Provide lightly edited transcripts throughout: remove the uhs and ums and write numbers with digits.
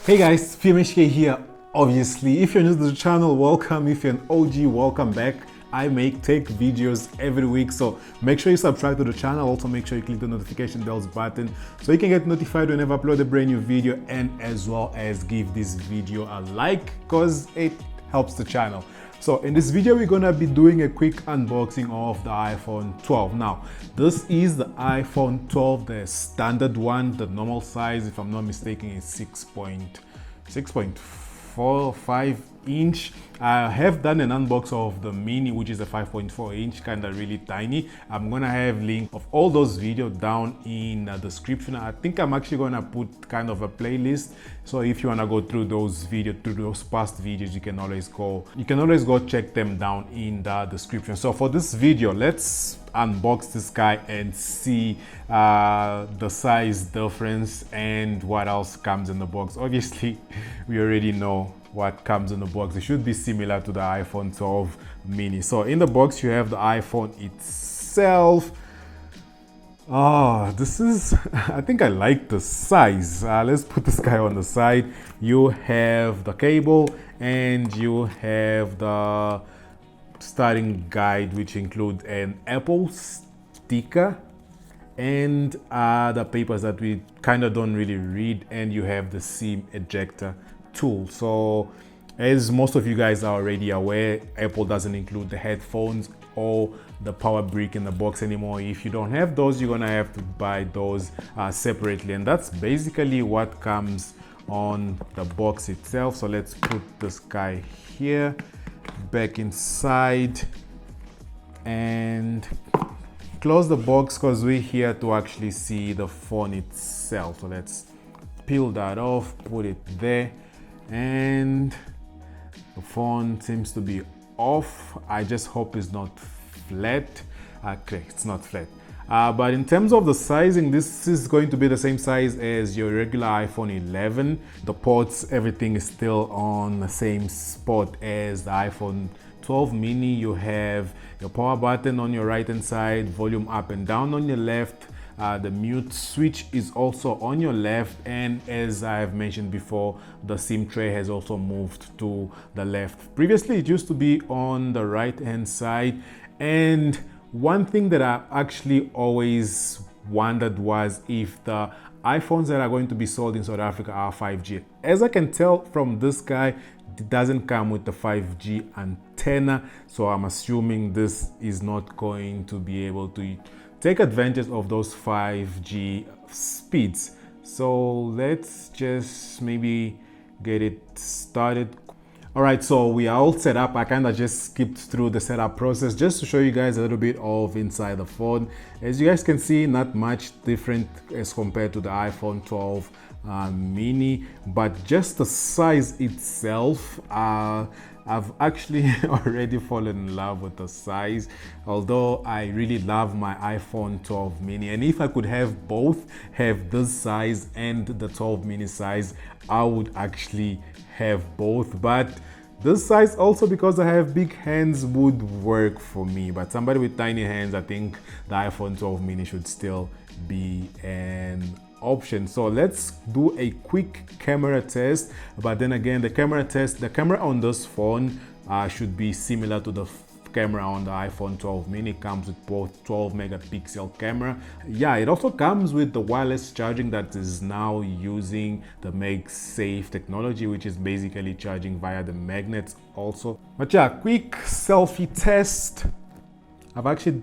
Hey guys, PMHK here. Obviously, if you're new to the channel, welcome. If you're an OG, welcome back. I make tech videos every week, so make sure you subscribe to the channel. Also make sure you click the notification bells button so you can get notified whenever I upload a brand new video, and as well as give this video a like because it helps the channel. So in this video, we're gonna be doing a quick unboxing of the iPhone 12. Now, this is the iPhone 12, the standard one, the normal size, if I'm not mistaken, is 6.45 inch. I have done an unbox of the mini, which is a 5.4 inch, kind of really tiny. I'm gonna have link of all those videos down in the description. I think I'm actually gonna put kind of a playlist, so if you wanna go through those videos, through those past videos, you can always go check them down in the description. So for this video, let's unbox this guy and see the size difference and what else comes in the box. Obviously, we already know what comes in the box. It should be similar to the iPhone 12 mini. So in the box, you have the iPhone itself. This is, I think I like the size. Let's put this guy on the side. You have the cable and you have the starting guide, which includes an Apple sticker and the papers that we kind of don't really read, and you have the SIM ejector tool. So as most of you guys are already aware, Apple doesn't include the headphones or the power brick in the box anymore. If you don't have those, you're gonna have to buy those separately, and that's basically what comes on the box itself. So let's put this guy here back inside and close the box because we're here to actually see the phone itself. So let's peel that off, put it there, and the phone seems to be off. I just hope it's not flat. Okay, it's not flat. But in terms of the sizing, this is going to be the same size as your regular iPhone 11. The ports, everything is still on the same spot as the iPhone 12 mini. You have your power button on your right hand side, volume up and down on your left. The mute switch is also on your left, and as I have mentioned before, the SIM tray has also moved to the left. Previously, it used to be on the right hand side, and one thing that I actually always wondered was if the iPhones that are going to be sold in South Africa are 5G. As I can tell from this guy, it doesn't come with the 5G antenna, so I'm assuming this is not going to be able to take advantage of those 5G speeds. So let's just maybe get it started. All right, so we are all set up. I kind of just skipped through the setup process just to show you guys a little bit of inside the phone. As you guys can see, not much different as compared to the iPhone 12 mini, but just the size itself, I've actually already fallen in love with the size, although I really love my iPhone 12 mini, and if I could have both, have this size and the 12 mini size, I would actually have both. But this size, also because I have big hands, would work for me, but somebody with tiny hands, I think the iPhone 12 mini should still be an option. So let's do a quick camera test. But then again, the camera on this phone should be similar to the camera on the iPhone 12 mini. It comes with both 12 megapixel camera. Yeah, it also comes with the wireless charging that is now using the MagSafe technology, which is basically charging via the magnets also. But yeah, quick selfie test. I actually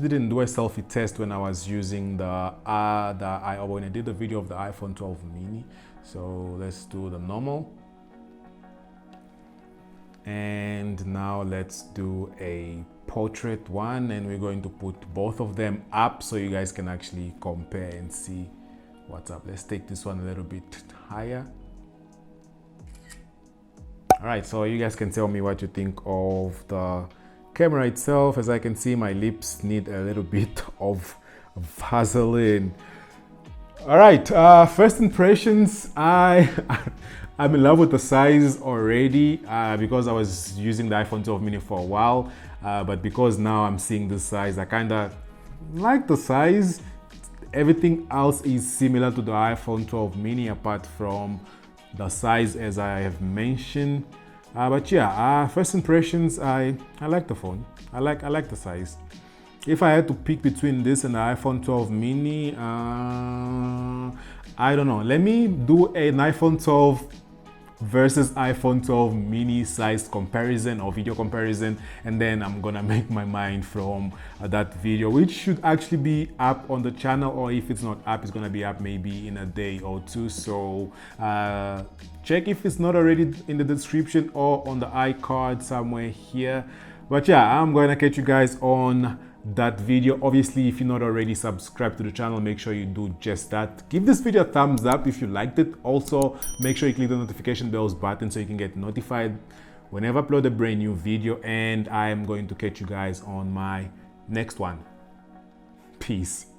didn't do a selfie test when I was using when I did the video of the iPhone 12 mini. So let's do the normal. And now let's do a portrait one, and we're going to put both of them up so you guys can actually compare and see what's up. Let's take this one a little bit higher. All right, so you guys can tell me what you think of the camera itself. As I can see, my lips need a little bit of Vaseline. All right, first impressions. I'm in love with the size already because I was using the iPhone 12 mini for a while, but because now I'm seeing this size, I kind of like the size. Everything else is similar to the iPhone 12 mini apart from the size as I have mentioned. But yeah, first impressions, I like the phone. I like the size. If I had to pick between this and the iPhone 12 mini, I don't know. Let me do an iPhone 12 versus iPhone 12 mini size comparison or video comparison, and then I'm gonna make my mind from that video, which should actually be up on the channel, or if it's not up, it's gonna be up maybe in a day or two. So check if it's not already in the description or on the iCard somewhere here. But yeah, I'm gonna catch you guys on that video. Obviously, if you're not already subscribed to the channel, make sure you do just that. Give this video a thumbs up if you liked it. Also, make sure you click the notification bells button so you can get notified whenever I upload a brand new video, and I am going to catch you guys on my next one. Peace.